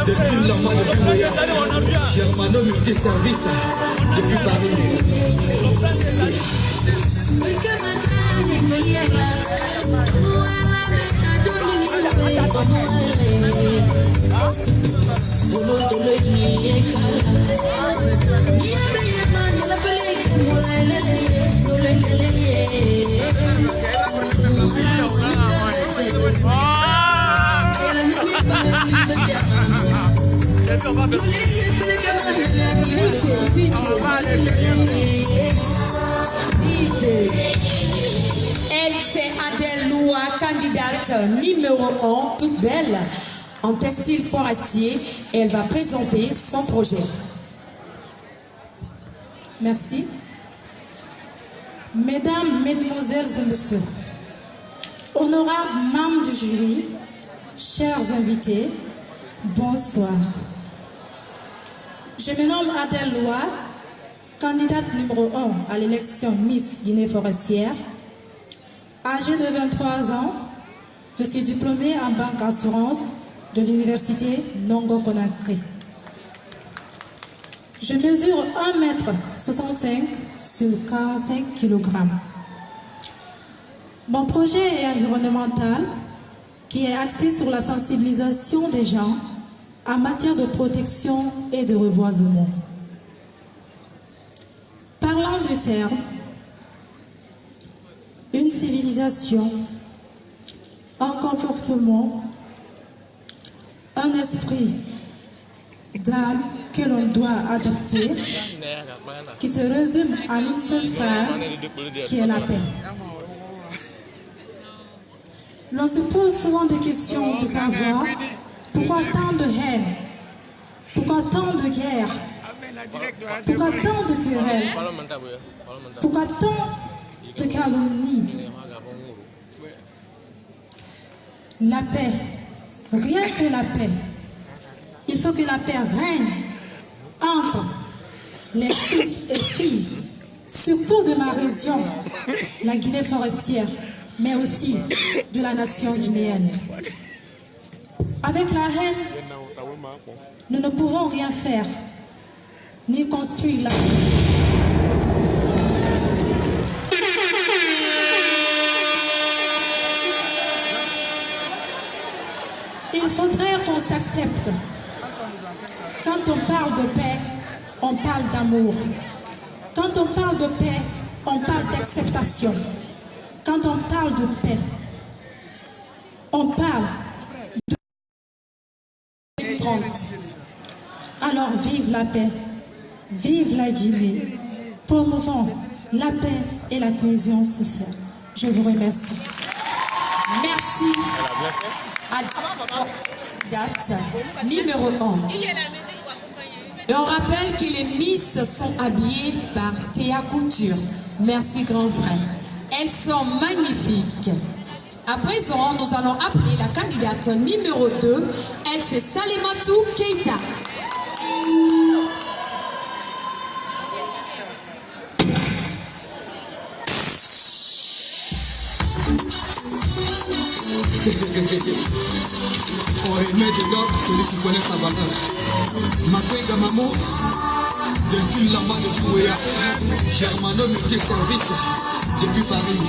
Depuis l'enfant de Douya, Germano multiservice depuis Paris. Elle, c'est Adèle Loua, candidate numéro 1, toute belle, en textile forestier. Elle va présenter son projet. Merci. Mesdames, Mesdemoiselles et Messieurs, honorables membres du jury, chers invités, bonsoir. Je me nomme Adèle Loua, candidate numéro 1 à l'élection Miss Guinée forestière. Âgée de 23 ans, je suis diplômée en banque assurance de l'université Nongo Conakry. Je mesure 1,65 m sur 45 kg. Mon projet est environnemental qui est axé sur la sensibilisation des gens en matière de protection et de reboisement. Parlant du terme, une civilisation, un comportement, un esprit d'âme que l'on doit adopter, qui se résume en une seule phrase, qui est la paix. L'on se pose souvent des questions de savoir pourquoi tant de haine, pourquoi tant de guerre, pourquoi tant de querelles, pourquoi tant de calomnies. La paix, rien que la paix. Il faut que la paix règne entre les fils et filles, surtout de ma région, la Guinée forestière, mais aussi de la nation guinéenne. Avec la haine, nous ne pouvons rien faire, ni construire la paix. Il faudrait qu'on s'accepte. Quand on parle de paix, on parle d'amour. Quand on parle de paix, on parle d'acceptation. Quand on parle de paix, on parle de 30. Alors vive la paix, vive la Guinée. Promouvons la paix et la cohésion sociale. Je vous remercie. Merci. Date numéro 1. Et on rappelle que les Miss sont habillées par Théa Couture. Merci grand frère. Elles sont magnifiques. À présent, nous allons appeler la candidate numéro 2. Elle, c'est Salematou Keita. On remet de l'or à celui qui connaît sa valeur. Makwega Mamo, depuis l'enfant de Douya, Germano multiservice depuis Paris.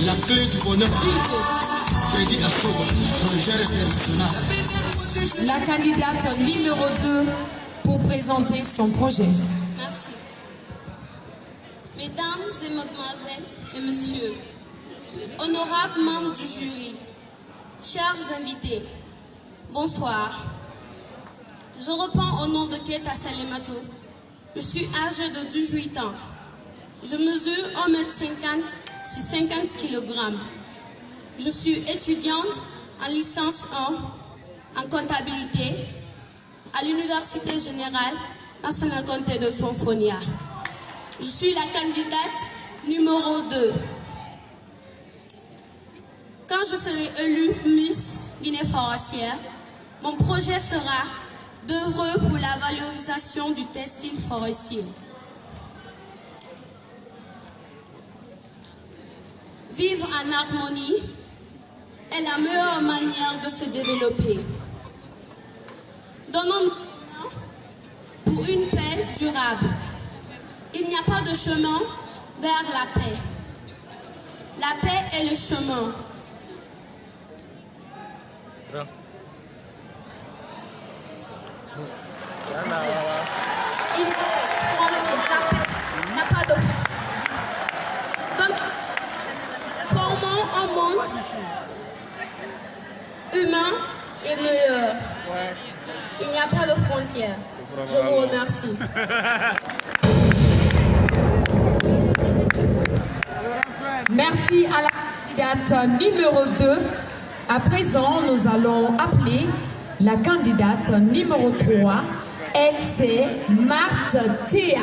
La clé du bonheur, Freddy Assoba, plongeur international. La candidate numéro 2 pour présenter son projet. Merci. Mesdames et mesdemoiselles et messieurs, honorables membres du jury, chers invités, bonsoir. Je reprends au nom de Keita Salematou. Je suis âgée de 18 ans. Je mesure 1,50 m sur 50 kg. Je Je suis étudiante en licence 1 en comptabilité à l'Université Générale National Conté de Sonfonia. Je suis la candidate numéro 2. Quand je serai élue Miss Guinée-Forestière, mon projet sera d'œuvrer pour la valorisation du textile forestier. Vivre en harmonie est la meilleure manière de se développer. Donnons-nous pour une paix durable. Il n'y a pas de chemin vers la paix. La paix est le chemin. La paix n'a pas de donc, formons un monde humain et meilleur. Il n'y a pas de frontières. Je vous remercie. Merci à la candidate numéro 2. À présent, nous allons appeler la candidate numéro 3. Elle, c'est Marthe Théa.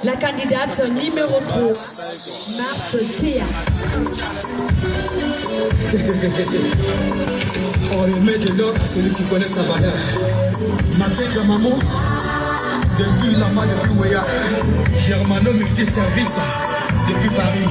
La candidate numéro 3, Marthe Théa. On remet de l'or à celui qui connaît sa valeur. Makenga Maman, depuis la main de Touéa, Germano multiservice, depuis Paris.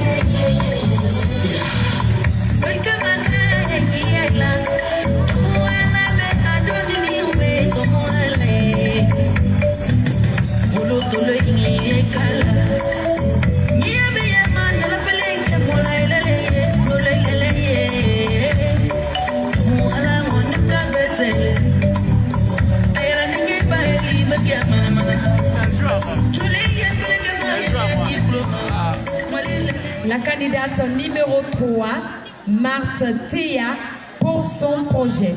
La candidate numéro 3, Marthe Théa, pour son projet.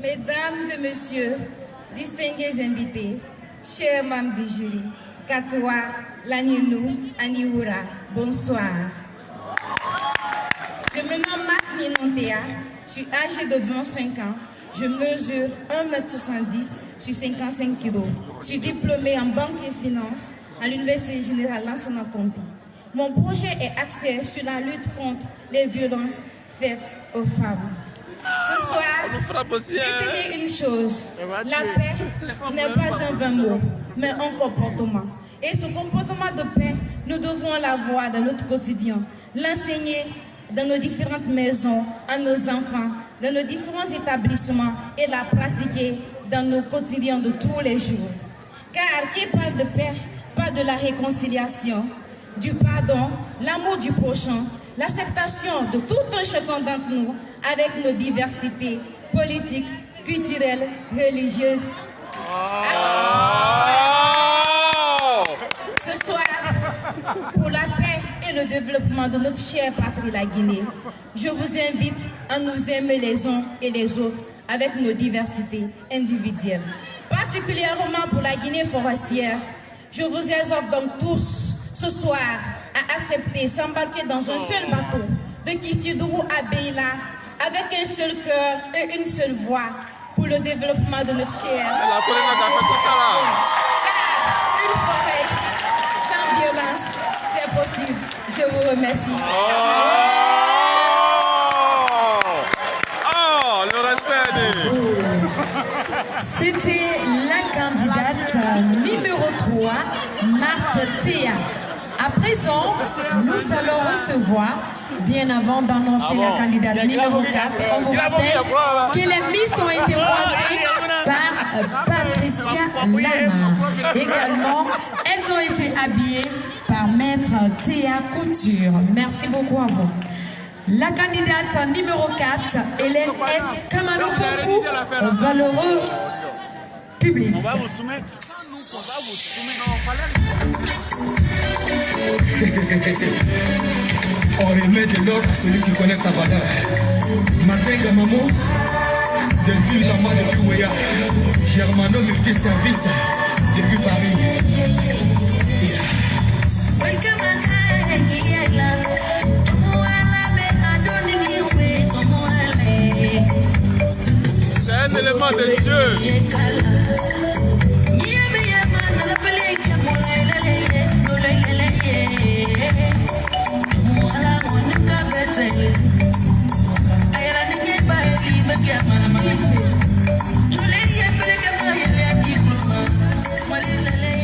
Mesdames et messieurs, distingués invités, chers membres du jury, Katoa, Laninou, Aniura, bonsoir. Je me nomme Marthe Théa, je suis âgée de 25 ans, je mesure 1m70 sur 55 kg. Je suis diplômée en banque et finance à l'Université Générale Lansana Conté. Mon projet est axé sur la lutte contre les violences faites aux femmes. Ce soir, retenez une chose, la paix n'est pas un vain mot, mais un comportement. Et ce comportement de paix, nous devons l'avoir dans notre quotidien, l'enseigner dans nos différentes maisons, à nos enfants, dans nos différents établissements et la pratiquer dans nos quotidiens de tous les jours. Car qui parle de paix, parle de la réconciliation, du pardon, l'amour du prochain, l'acceptation de tout un chacun d'entre nous avec nos diversités politiques, culturelles, religieuses. Ce soir, pour la paix et le développement de notre chère patrie, la Guinée, je vous invite à nous aimer les uns et les autres avec nos diversités individuelles. Particulièrement pour la Guinée forestière, je vous exhorte donc tous ce soir à accepter s'embarquer dans un seul bateau de Kissidougou à Beila avec un seul cœur et une seule voix pour le développement de notre chère. Car une forêt sans violence, c'est possible. Je vous remercie. Le respect. C'était la candidate numéro 3, Marthe Théa. À présent, nous allons recevoir, bien avant d'annoncer la candidate numéro 4, on vous rappelle que les Miss ont été coiffées par Patricia Lama. Également, elles ont été habillées par Maître Théa Couture. Merci beaucoup à vous. La candidate numéro 4, Hélène S. Kamano Kofu, valeureux public. On va vous soumettre. On va vous soumettre. On remet de l'or à celui qui connaît sa valeur. Makenga Maman, depuis la main de Touéa, Germano multiservice, depuis Paris. Yeah. Maman de Dieu.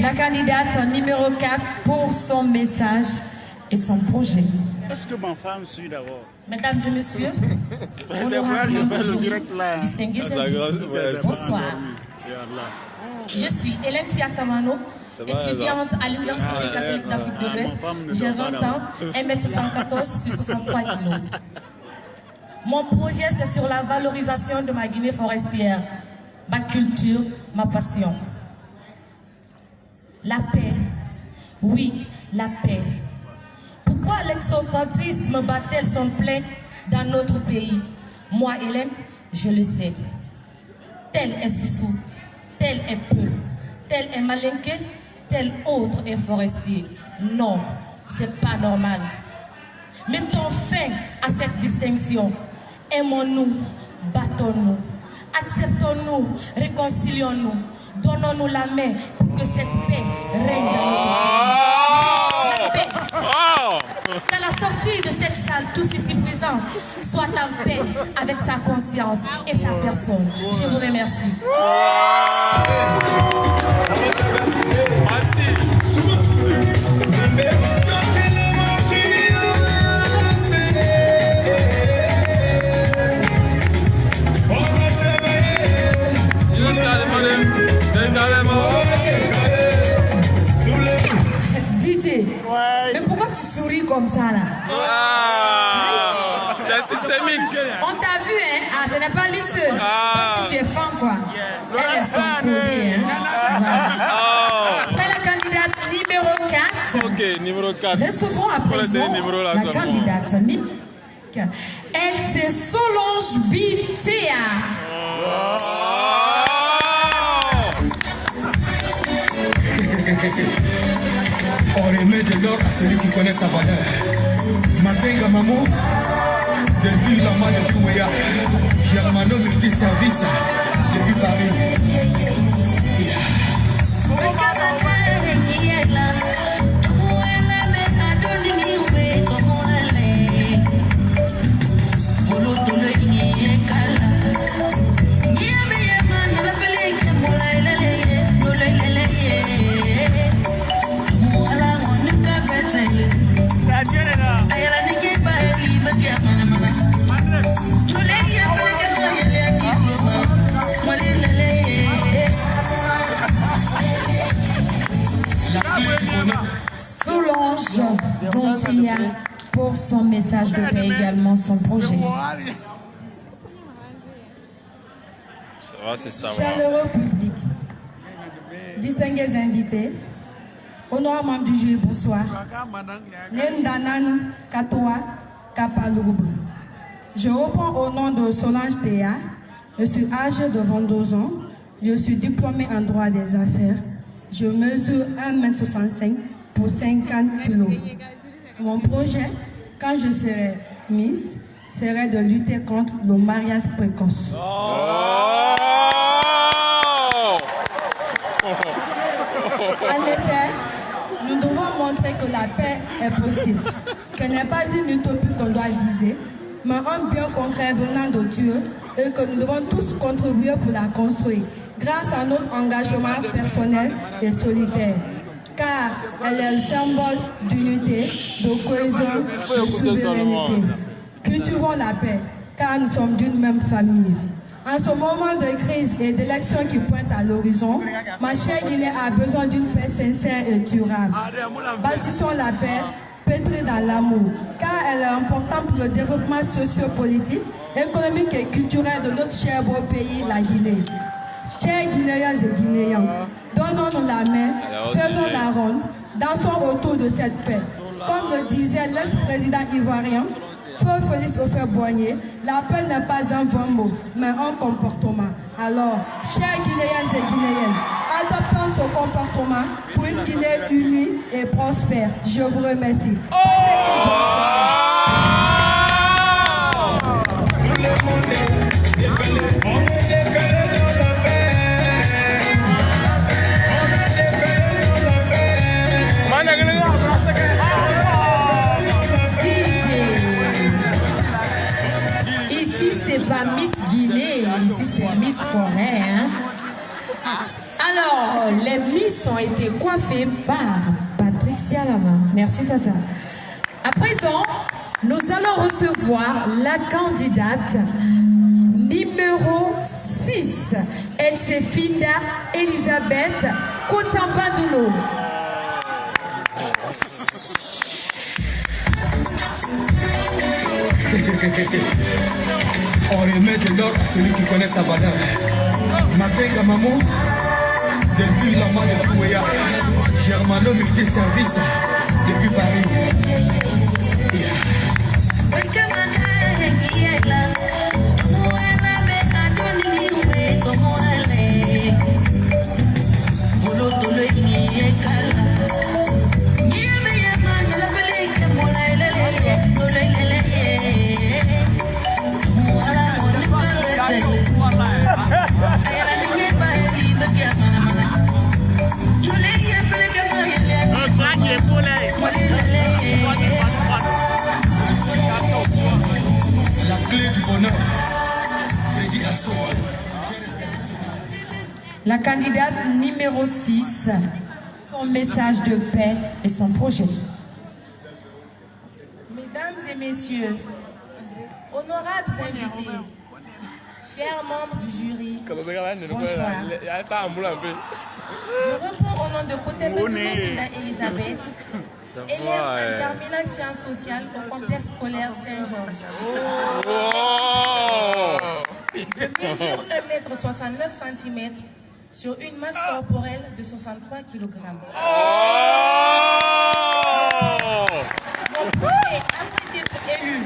La candidate numéro 4 pour son message et son projet. Est-ce que ma femme suit d'abord? Mesdames et messieurs, C'est vrai, je fais le direct là. distingués invités, bonsoir. Je suis Hélène Siakamano, étudiante à l'Université catholique d'Afrique de l'Ouest. J'ai 20 ans, 1m114 sur 63 kg. Mon projet, c'est sur la valorisation de ma Guinée forestière, ma culture, ma passion. La paix, oui, la paix. Pourquoi l'exocentrisme bat-elle son plein dans notre pays? Moi, Hélène, je le sais. Tel est Soussou, tel est Peu, tel est Malinké, tel autre est forestier. Non, c'est pas normal. Mettons fin à cette distinction. Aimons-nous, battons-nous, acceptons-nous, réconcilions-nous, donnons-nous la main pour que cette paix règne dans notre pays. Qu'à la sortie de cette salle, tous ici présents soient en paix avec sa conscience et sa personne. Je vous remercie. DJ, mais pourquoi tu souris comme ça là? C'est systémique. On t'a vu, hein? Ah, ce n'est pas lui seul. Donc, si tu es fan, quoi. Elles sont codées, hein? Après la candidate numéro 4. Ok, numéro 4. Recevons à présent la candidate numéro 4. Elle, c'est Solange Bitéa. On remet de l'or à celui qui connaît sa valeur. Matenga Mamou, depuis la main de Touéa, Germano multiservice, depuis Paris. Solange Bitéa pour son message de paix, également son projet. Ça va, c'est ça. Chaleureux public, distingués invités, honorables membres du jury, bonsoir. Nendanan Katoa Kapaloubou. Je reprends au nom de Solange Théa. Je suis âgée de 22 ans. Je suis diplômée en droit des affaires. Je mesure 1m65 pour 50 kg. Mon projet, quand je serai Miss, serait de lutter contre le mariage précoce. En effet, nous devons montrer que la paix est possible, qu'elle n'est pas une utopie qu'on doit viser, mais un bien concret venant de Dieu et que nous devons tous contribuer pour la construire grâce à notre engagement personnel et solidaire. Car elle est le symbole d'unité, de cohésion, de souveraineté. Cultivons la paix, car nous sommes d'une même famille. En ce moment de crise et d'élection qui pointe à l'horizon, ma chère Guinée a besoin d'une paix sincère et durable. Bâtissons la paix, pétrie dans l'amour, car elle est importante pour le développement socio-politique, économique et culturel de notre cher beau pays, la Guinée. Chers Guinéens et Guinéens, donnons-nous la main, faisons la ronde, dansons autour de cette paix. Comme le disait l'ex-président ivoirien, Feu Félix Houphouët-Boigny, la paix n'est pas un vain mot, mais un comportement. Alors, chers Guinéens et Guinéennes, adoptons ce comportement pour une Guinée unie et prospère. Je vous remercie. Passez une bonne soirée. pas Miss Guinée, ici c'est Miss Forêt. Hein? Alors, les Miss ont été coiffées par Patricia Lama. Merci Tata. À présent, nous allons recevoir la candidate numéro 6. Elle c'est Finda Elisabeth Kotambadulo. On remet de l'or à celui qui connaît sa valeur. Matenga Maman, depuis la main de Touéa, Germano multiservice, depuis Paris. La clé du bonheur. La candidate numéro 6, son message de paix et son projet. Mesdames et messieurs, honorables invités, chers membres du jury, bonsoir. Je réponds au nom de Kotambadulo Finda Elisabeth, élève en terminale sciences sociales au complexe scolaire Saint-Georges. Je mesure 1,69 m sur une masse corporelle de 63 kg. Mon projet, après d'être élu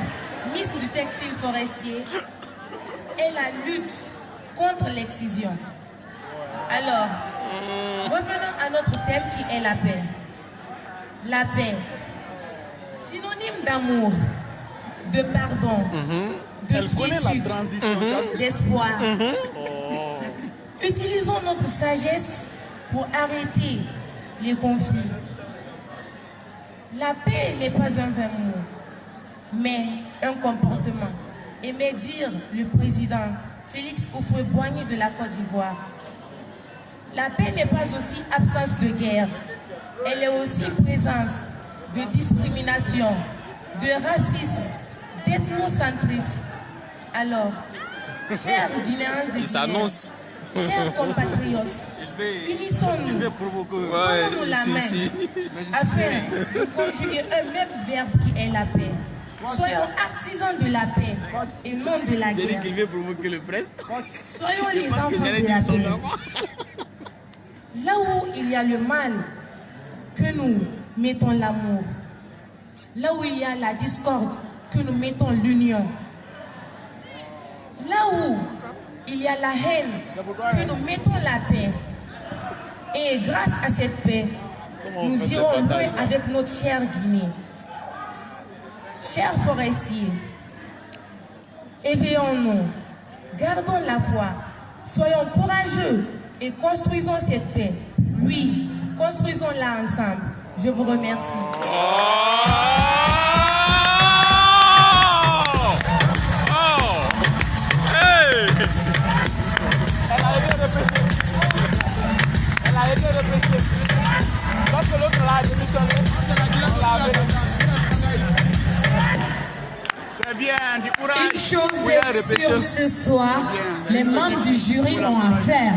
Miss du textile forestier, est la lutte contre l'excision. Alors, revenons à notre thème qui est la paix. La paix, synonyme d'amour, de pardon, de quiétude, d'espoir. Utilisons notre sagesse pour arrêter les conflits. La paix n'est pas un vain mot, mais un comportement. Aimait dire le président Félix Houphouët-Boigny de la Côte d'Ivoire. La paix n'est pas aussi absence de guerre, elle est aussi présence de discrimination, de racisme, d'ethnocentrisme. Alors, chers Guinéens et Guinéennes, chers compatriotes, unissons-nous, donnons-nous la main afin de conjuguer un même verbe qui est la paix. Soyons artisans de la paix et non de la guerre. Soyons les enfants de la paix. Là où il y a le mal, que nous mettons l'amour. Là où il y a la discorde, que nous mettons l'union. Là où il y a la haine, que nous mettons la paix. Et grâce à cette paix, nous irons loin avec notre chère Guinée. Chers forestiers, éveillons-nous, gardons la foi, soyons courageux et construisons cette paix. Oui, construisons-la ensemble. Je vous remercie. Une chose est sûre ce soir, les membres du jury ont à faire.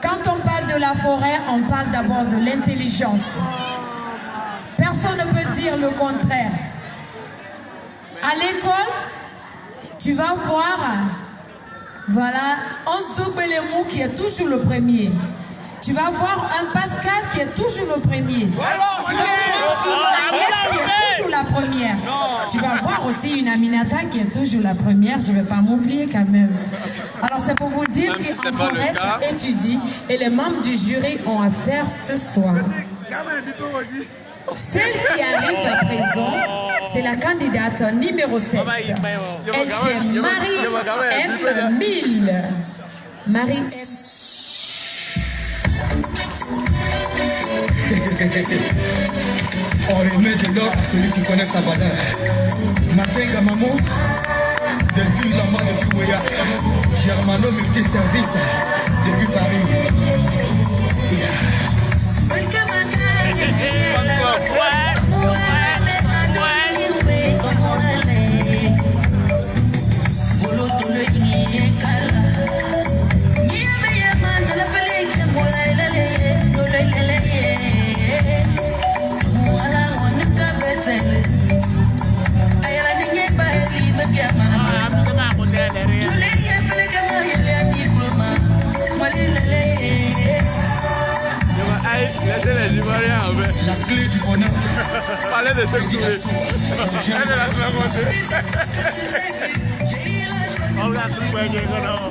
Quand on parle de la forêt, on parle d'abord de l'intelligence. Personne ne peut dire le contraire. À l'école, tu vas voir, voilà, un Zobelemou qui est toujours le premier. Tu vas voir un Pascal qui est toujours le premier. Tu vas voir une Agnès qui est toujours la première. Tu vas voir aussi une Aminata qui est toujours la première. Je ne vais pas m'oublier quand même. Alors c'est pour vous dire qu'en forêt, ça étudie et les membres du jury ont à faire ce soir. Celle qui arrive à présent, c'est la candidate numéro 7. Elle c'est Marie M. Mille. Marie M. On remet de l'or à celui qui connaît sa valeur. Matenga Maman, Delphine Lama de Touéa, Germano Multiservice depuis Paris. Laissez les Ivoiriens en fait. La clé du bonheur. Parlez de ce que vous voulez. Elle est la semaine montée. On l'a tout payé, non.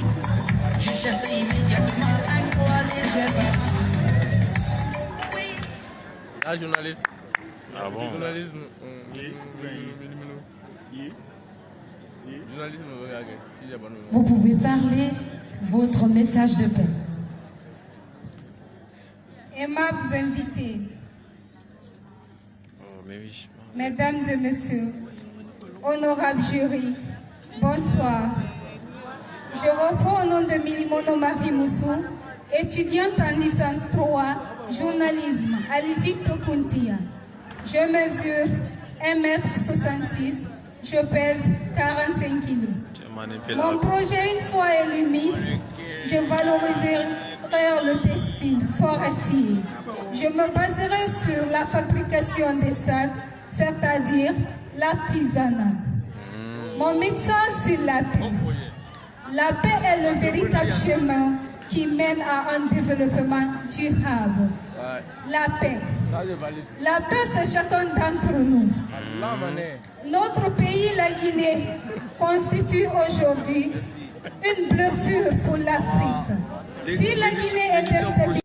Ah, journaliste. Ah bon? Journalisme. Journalisme, Vous pouvez parler votre message de paix. Aimables invités, Oh, mais oui. mesdames et messieurs, honorable jury, bonsoir. Je reprends au nom de Milimono Marie Moussou, étudiante en licence 3, journalisme à l'ISIC Tokuntia. Je mesure 1m66, je pèse 45 kg. Mon projet, une fois élu Miss, je valoriserai le textile forestier. Je me baserai sur la fabrication des sacs, c'est-à-dire l'artisanat. Mon message sur la paix. La paix est le véritable chemin qui mène à un développement durable. La paix. La paix, c'est chacun d'entre nous. Notre pays, la Guinée, constitue aujourd'hui une blessure pour l'Afrique. Si la Guinée est déstabilisée,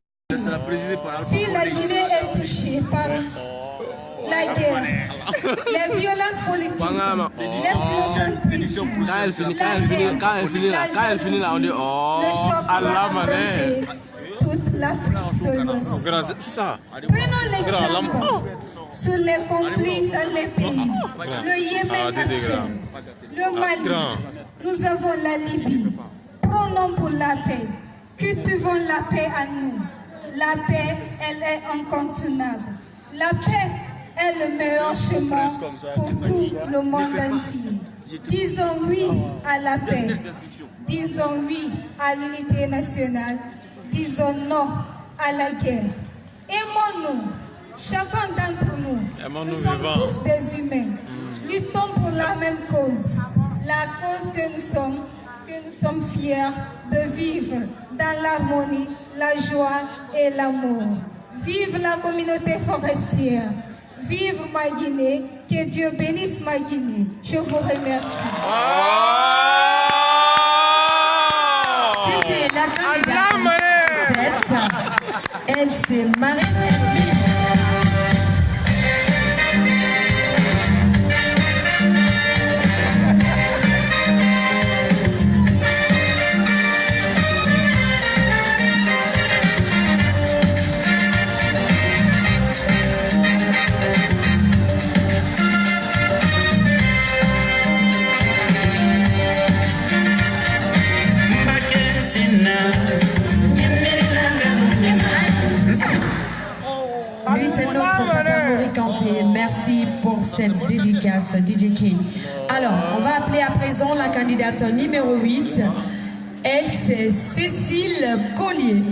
si la Guinée est touchée par la guerre, les violences politiques, l'ethnocentrisme, quand elle finit là, on dit oh, le choc Allah va embrasser toute l'Afrique de l'Ouest. C'est ça. Prenons l'exemple sur les conflits dans les pays. Le Yémen actuel, le Mali, nous avons la Libye. Prônons pour la paix. Cultivons la paix à nous. La paix, elle est incontournable. La paix est le meilleur chemin pour tout le monde entier. Disons oui à la paix. Disons oui à l'unité nationale. Disons non à la guerre. Aimons-nous, chacun d'entre nous. Nous sommes tous des humains. Luttons pour la même cause. La cause que nous sommes fiers de vivre dans l'harmonie, la joie et l'amour. Vive la communauté forestière. Vive ma Guinée. Que Dieu bénisse ma Guinée. Je vous remercie. C'était la candidate 7. Elle s'est mariée. Lui, c'est notre Papa Kanté. Merci pour cette dédicace, DJ K. Alors, on va appeler à présent la candidate numéro 8. Elle, c'est Cécile Collier.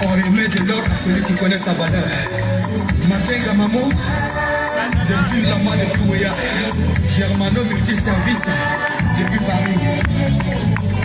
On remet de l'or à celui qui connaît sa valeur. Matenga Mamou, depuis Lama de Touéa, Germano Multiservice depuis Paris.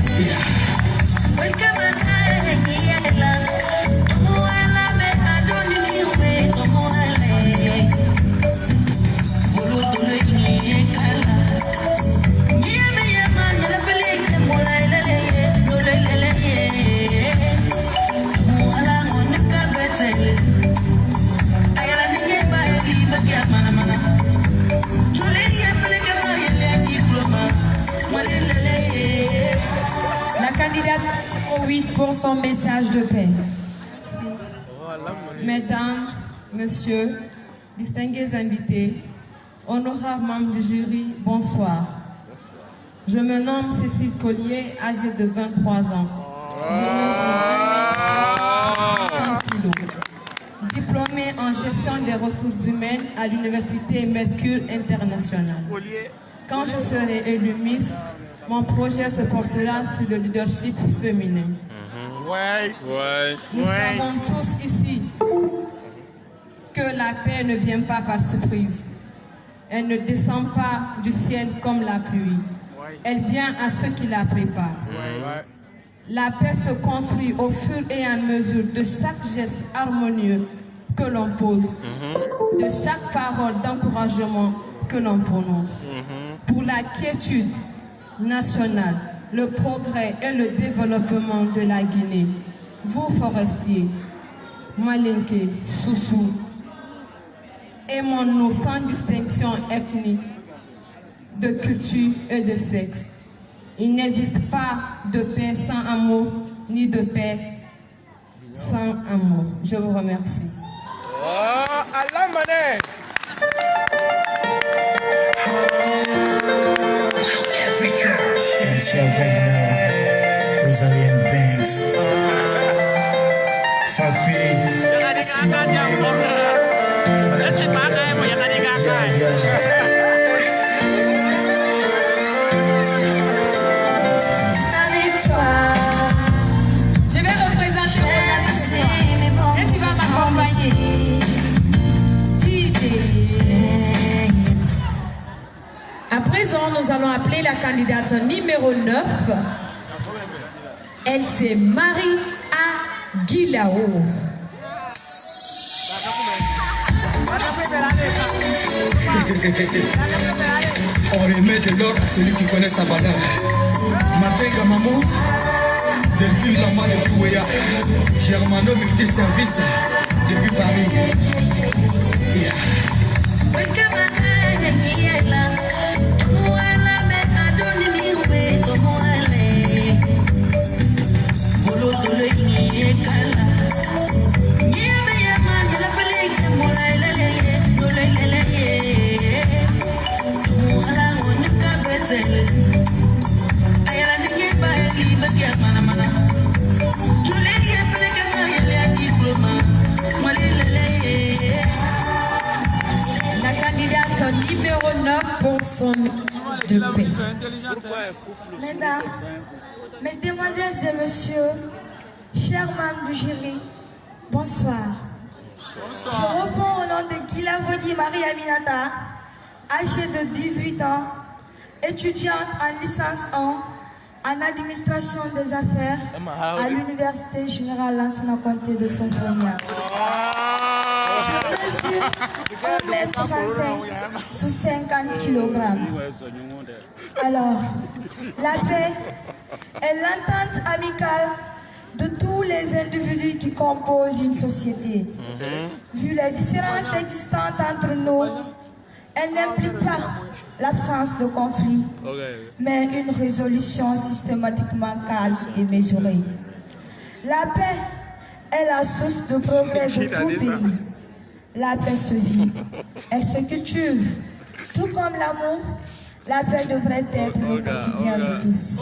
La candidate numéro 8 pour son message de paix. Mesdames Messieurs, distingués invités, honorables membres du jury, bonsoir. Je me nomme Cécile Collier, âgée de 23 ans. Je mesure 1,60 kg. Diplômée en gestion des ressources humaines à l'Université Mercure International. Quand je serai élue Miss, mon projet se portera sur le leadership féminin. Nous savons tous ici que la paix ne vient pas par surprise. Elle ne descend pas du ciel comme la pluie. Elle vient à ceux qui la préparent. La paix se construit au fur et à mesure de chaque geste harmonieux que l'on pose, de chaque parole d'encouragement que l'on prononce. Pour la quiétude nationale, le progrès et le développement de la Guinée, vous forestiers, Malinké, Soussou, aimons-nous sans distinction ethnique, de culture et de sexe. Il n'existe pas de paix sans amour, ni de paix sans amour. Je vous remercie. It's your right now, Rosalind Banks. Fabi, Avec toi, je vais représenter et tu vas m'accompagner. À présent, nous allons appeler la candidate numéro 9. Elle, c'est Marie Aguilao. On remet de l'or à celui qui connaît sa valeur. Matenga Maman, depuis la main de Touéa, Germano Multiservice, depuis Paris. La candidate numéro 9 pour son message de paix. Mesdames, Mesdemoiselles et Messieurs, chers membres du jury, bonsoir. Je réponds au nom de Guilavodi Marie Aminata, âgée de 18 ans, étudiante en licence 1 en administration des affaires à l'Université Générale Lansana Conté de Sonfonia. Je mesure 1,65 m sur 50 kg. Alors, la paix est l'entente amicale de tous les individus qui composent une société. Vu les différences existantes entre nous, elle n'implique pas l'absence de conflit, mais une résolution systématiquement calme et mesurée. La paix est la source de progrès de tout pays. La paix se vit, elle se cultive. Tout comme l'amour, la paix devrait être le quotidien de tous.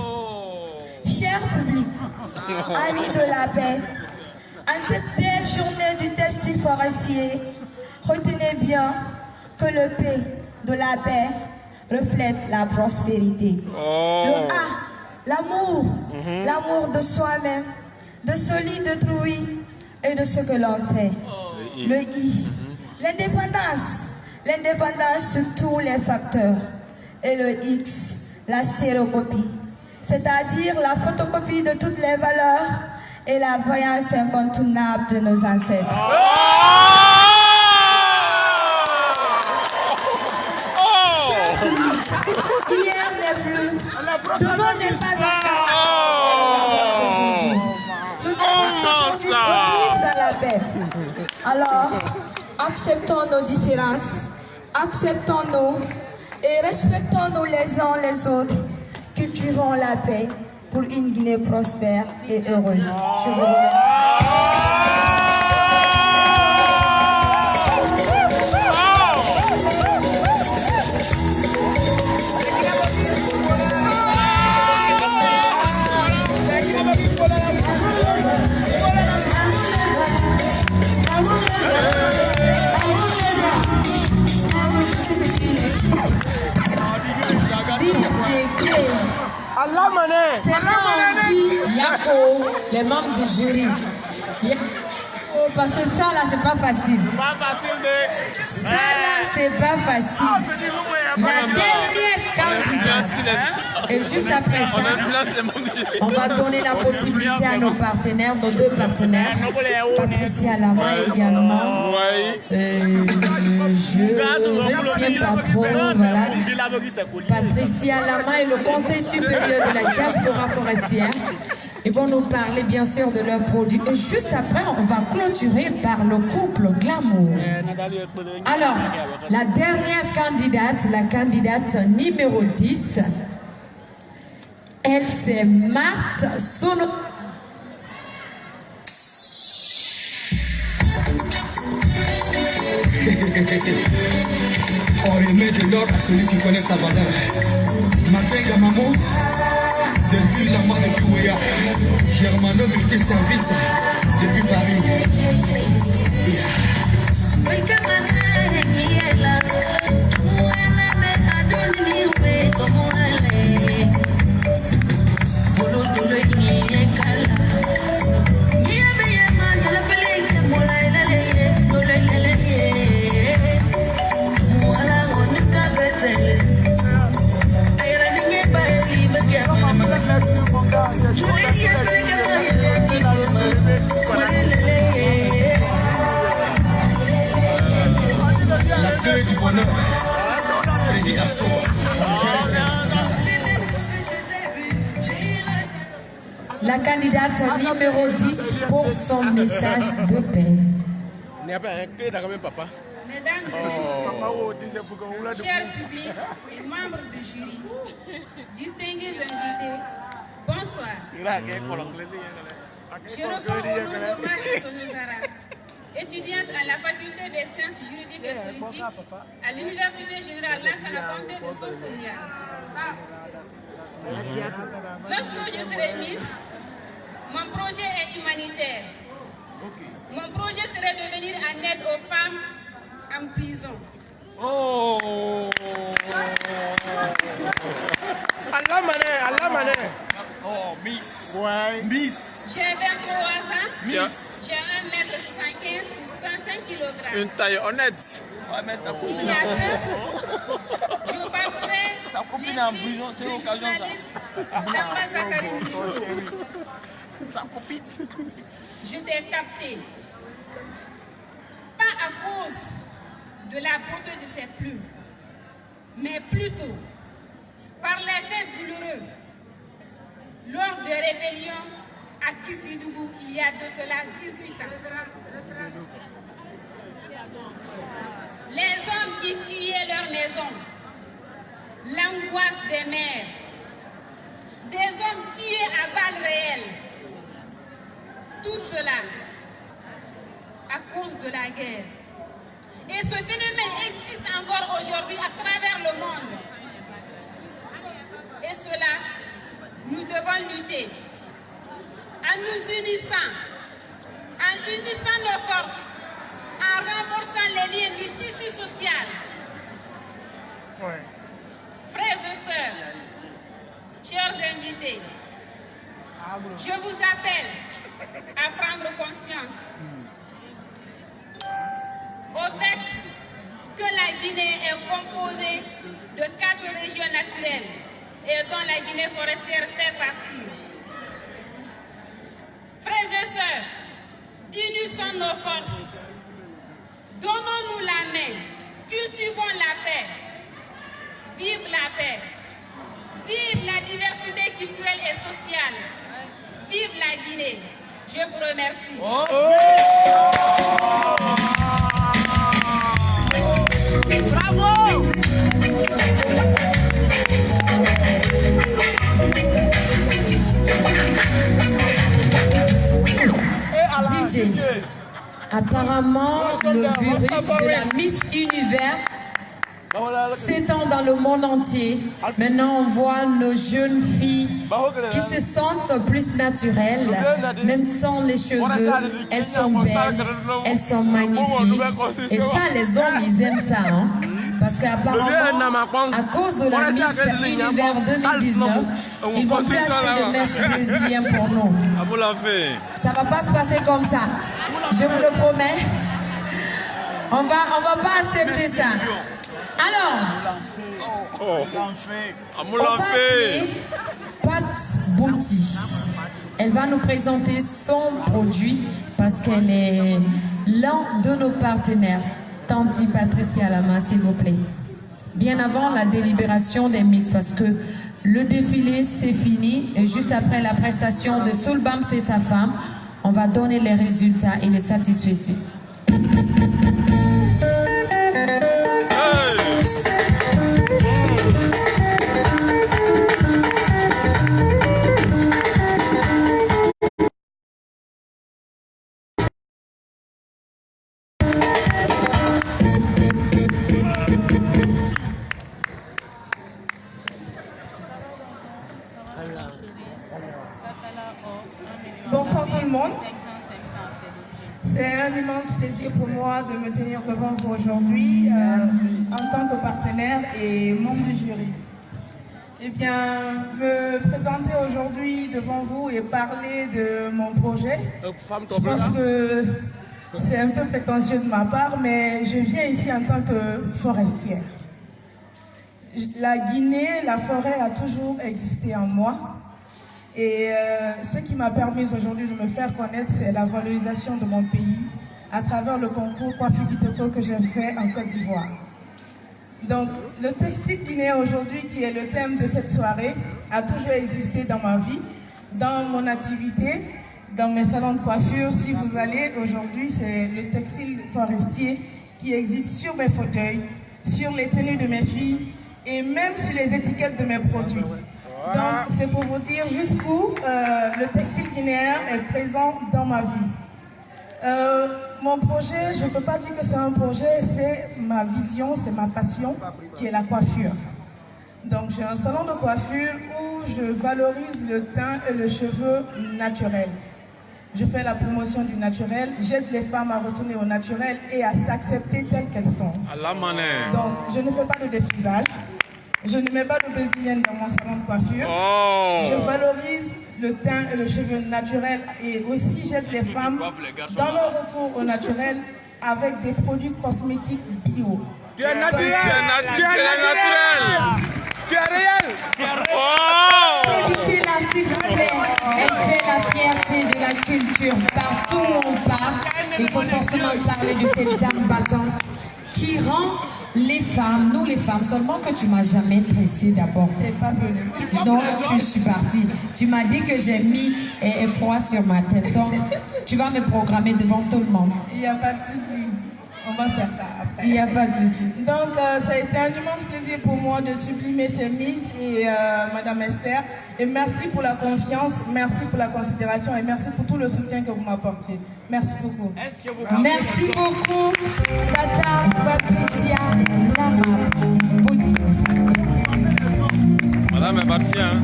Cher public, amis de la paix, en cette belle journée du textile forestier, retenez bien que le P de la paix reflète la prospérité. Le A, l'amour, l'amour de soi-même, de celui d'autrui et de ce que l'on fait. Le I, l'indépendance, l'indépendance sur tous les facteurs. Et le X, la sérocopie, c'est-à-dire la photocopie de toutes les valeurs et la voyance incontournable de nos ancêtres. Hier n'est plus, demain n'est pas encore. Nous devons aujourd'hui vivre dans la paix. Alors, acceptons nos différences, acceptons-nous et respectons-nous les uns les autres. Cultivons la paix pour une Guinée prospère et heureuse. Je vous remercie. jury. Parce que ça là, c'est pas facile. Ça là, c'est pas facile. La dernière candidate. Et juste après ça, on va donner la possibilité à nos partenaires, nos deux partenaires, Patricia Lama également. Je ne retiens pas trop, voilà. Patricia Lama et le Conseil supérieur de la diaspora forestière. Ils vont nous parler bien sûr de leurs produits. Et juste après, on va clôturer par le couple Glamour. Alors, la dernière candidate, la candidate numéro 10, elle c'est Marthe Sono. On remet de l'or à celui qui connaît sa valeur. Matenga Mamou, depuis la main de Douéa, Germano multi-service, depuis Paris. La feuille du bonheur, prédication. La candidate numéro 10 pour son message de paix. Il n'y a pas un clé dans le même papa. Mesdames et messieurs, chers publics et membres du jury, distingués invités, bonsoir. Je reprends au nom de Marthe Sono-Zara, étudiante à la faculté des sciences juridiques et politiques à l'Université générale Lansana Conté de Sofia. Lorsque je serai Miss, mon projet est humanitaire. Mon projet serait de venir en aide aux femmes en prison. Oh! Allah mané. Oh, Miss. Ouais. Miss. J'ai 23 ans. Miss. J'ai 1m75 ou 65 kg. Une taille honnête. Il y a peu, je parcourais les prix du journaliste Damba Zakari. Je t'ai capté. Pas à cause de la beauté de ses plumes, mais plutôt par les faits douloureux lors de rébellions à Kissidougou il y a de cela 18 ans. Les hommes qui fuyaient leur maison, l'angoisse des mères, des hommes tués à balles réelles, tout cela à cause de la guerre. Et ce phénomène existe encore aujourd'hui à travers le monde. Et cela, nous devons lutter en nous unissant nos forces, en renforçant les liens du tissu social. Frères et sœurs, chers invités, je vous appelle à prendre conscience au fait que la Guinée est composée de 4 régions naturelles et dont la Guinée forestière fait partie. Frères et sœurs, unissons nos forces, donnons-nous la main, cultivons la paix. Vive la paix, vive la diversité culturelle et sociale, vive la Guinée. Je vous remercie. Bravo! DJ, apparemment le virus de la Miss Univers s'étend dans le monde entier. Maintenant, on voit nos jeunes filles qui se sentent plus naturelles, même sans les cheveux. Elles sont belles, elles sont magnifiques. Et ça, les hommes, ils aiment ça. Hein? Parce qu'apparemment, à cause de la Miss Univers 2019, ils vont plus acheter de messes brésiliens pour nous. Ça va pas se passer comme ça. Je vous le promets. On va pas accepter ça. Alors, on va appeler Pat Bouti. Elle va nous présenter son produit parce qu'elle est l'un de nos partenaires. Tanti Patricia Lama, s'il vous plaît. Bien avant la délibération des Miss, parce que le défilé c'est fini et juste après la prestation de Soulbams et sa femme, on va donner les résultats et les satisfecits. Bonsoir tout le monde. C'est un immense plaisir pour moi de me tenir devant vous aujourd'hui en tant que partenaire et membre du jury. Eh bien, me présenter aujourd'hui devant vous et parler de mon projet, je pense que c'est un peu prétentieux de ma part, mais je viens ici en tant que forestière. La Guinée, la forêt a toujours existé en moi. Et ce qui m'a permis aujourd'hui de me faire connaître, c'est la valorisation de mon pays à travers le concours Coiffure Kitoko que j'ai fait en Côte d'Ivoire. Donc, le textile guinéen aujourd'hui, qui est le thème de cette soirée, a toujours existé dans ma vie, dans mon activité, dans mes salons de coiffure. Si vous allez aujourd'hui, c'est le textile forestier qui existe sur mes fauteuils, sur les tenues de mes filles et même sur les étiquettes de mes produits. Donc, c'est pour vous dire jusqu'où le textile guinéen est présent dans ma vie. Mon projet, je ne peux pas dire que c'est un projet, c'est ma vision, c'est ma passion, qui est la coiffure. Donc, j'ai un salon de coiffure où je valorise le teint et le cheveu naturel. Je fais la promotion du naturel, j'aide les femmes à retourner au naturel et à s'accepter telles qu'elles sont. Donc, je ne fais pas de défrisage. Je ne mets pas de brésilienne dans mon salon de coiffure. Je valorise le teint et le cheveu naturel et aussi j'aide les femmes dans leur retour au naturel avec des produits cosmétiques bio. Tu es naturel! Tu es naturel! Tu es réel! Applaudissez-la s'il vous plaît. Elle fait la fierté de la culture. Partout où on part, il faut forcément parler de cette dame battante qui rend les femmes, nous les femmes, seulement que tu m'as jamais tressé d'abord. T'es pas venue. Non, je suis partie. Tu m'as dit que j'ai mis froid sur ma tête. Donc, tu vas me programmer devant tout le monde. Il n'y a pas de souci. On va faire ça après. Il n'y a pas de souci. Donc, ça a été un immense plaisir pour moi de sublimer ces Miss et Madame Esther. Et merci pour la confiance, merci pour la considération et merci pour tout le soutien que vous m'apportez. Merci beaucoup. Merci beaucoup, Tata Patricia Lama Bouti. Madame est partie, hein?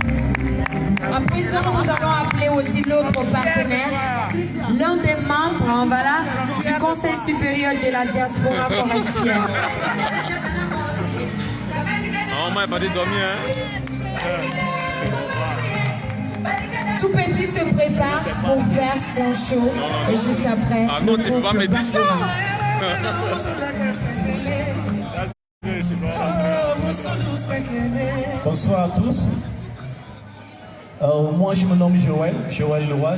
À présent, nous allons appeler aussi l'autre partenaire, l'un des membres voilà, du Conseil supérieur de la diaspora forestière. Non, moi, elle va dormir, hein? Tout petit se prépare pour faire son show et juste après, ah non, tu peux pas me dire ça. Bonsoir à tous. Moi, je me nomme Joël Leroy.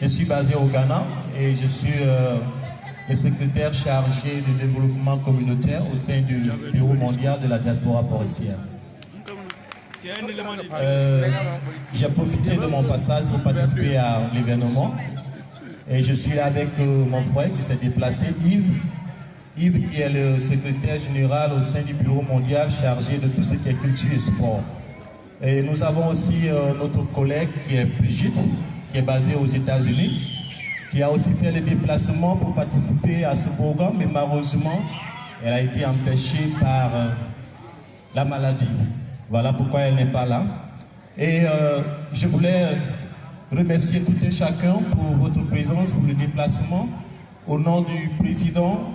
Je suis basé au Ghana et je suis le secrétaire chargé du développement communautaire au sein du Bureau mondial de la diaspora forestière. J'ai profité de mon passage pour participer à l'événement et je suis là avec mon frère qui s'est déplacé, Yves qui est le secrétaire général au sein du Bureau mondial chargé de tout ce qui est culture et sport. Et nous avons aussi notre collègue qui est Brigitte, qui est basée aux États-Unis, qui a aussi fait le déplacement pour participer à ce programme, mais malheureusement, elle a été empêchée par la maladie. Voilà pourquoi elle n'est pas là. Et je voulais remercier tout et chacun pour votre présence, pour le déplacement, au nom du président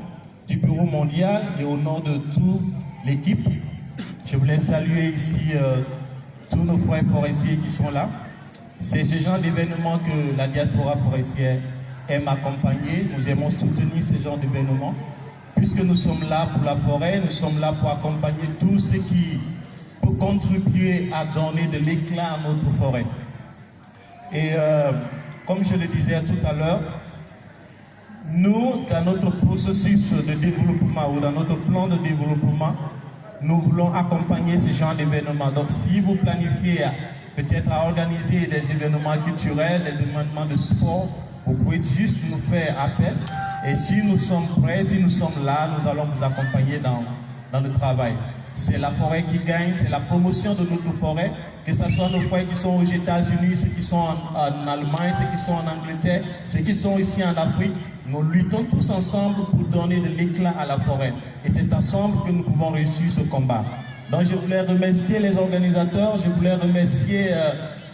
du Bureau mondial et au nom de toute l'équipe, je voulais saluer ici tous nos frères forestiers qui sont là. C'est ce genre d'événement que la diaspora forestière aime accompagner. Nous aimons soutenir ce genre d'événements. Puisque nous sommes là pour la forêt, nous sommes là pour accompagner tout ce qui peut contribuer à donner de l'éclat à notre forêt. Et comme je le disais tout à l'heure, nous, dans notre processus de développement ou dans notre plan de développement, nous voulons accompagner ce genre d'événements. Donc si vous planifiez peut-être à organiser des événements culturels, des événements de sport, vous pouvez juste nous faire appel. Et si nous sommes prêts, si nous sommes là, nous allons vous accompagner dans le travail. C'est la forêt qui gagne, c'est la promotion de notre forêt, que ce soit nos frères qui sont aux États-Unis, ceux qui sont en Allemagne, ceux qui sont en Angleterre, ceux qui sont ici en Afrique. Nous luttons tous ensemble pour donner de l'éclat à la forêt. Et c'est ensemble que nous pouvons réussir ce combat. Donc je voulais remercier les organisateurs, je voulais remercier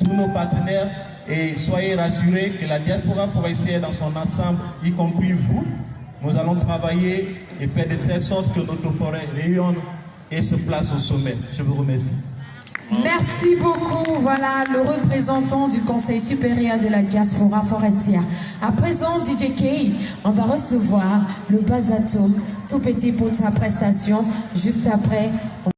tous nos partenaires. Et soyez rassurés que la diaspora forestière dans son ensemble, y compris vous, nous allons travailler et faire de telle sorte que notre forêt rayonne et se place au sommet. Je vous remercie. Merci beaucoup. Voilà le représentant du Conseil supérieur de la diaspora forestière. À présent, DJ K, on va recevoir le Bazatom, tout petit pour sa prestation. Juste après...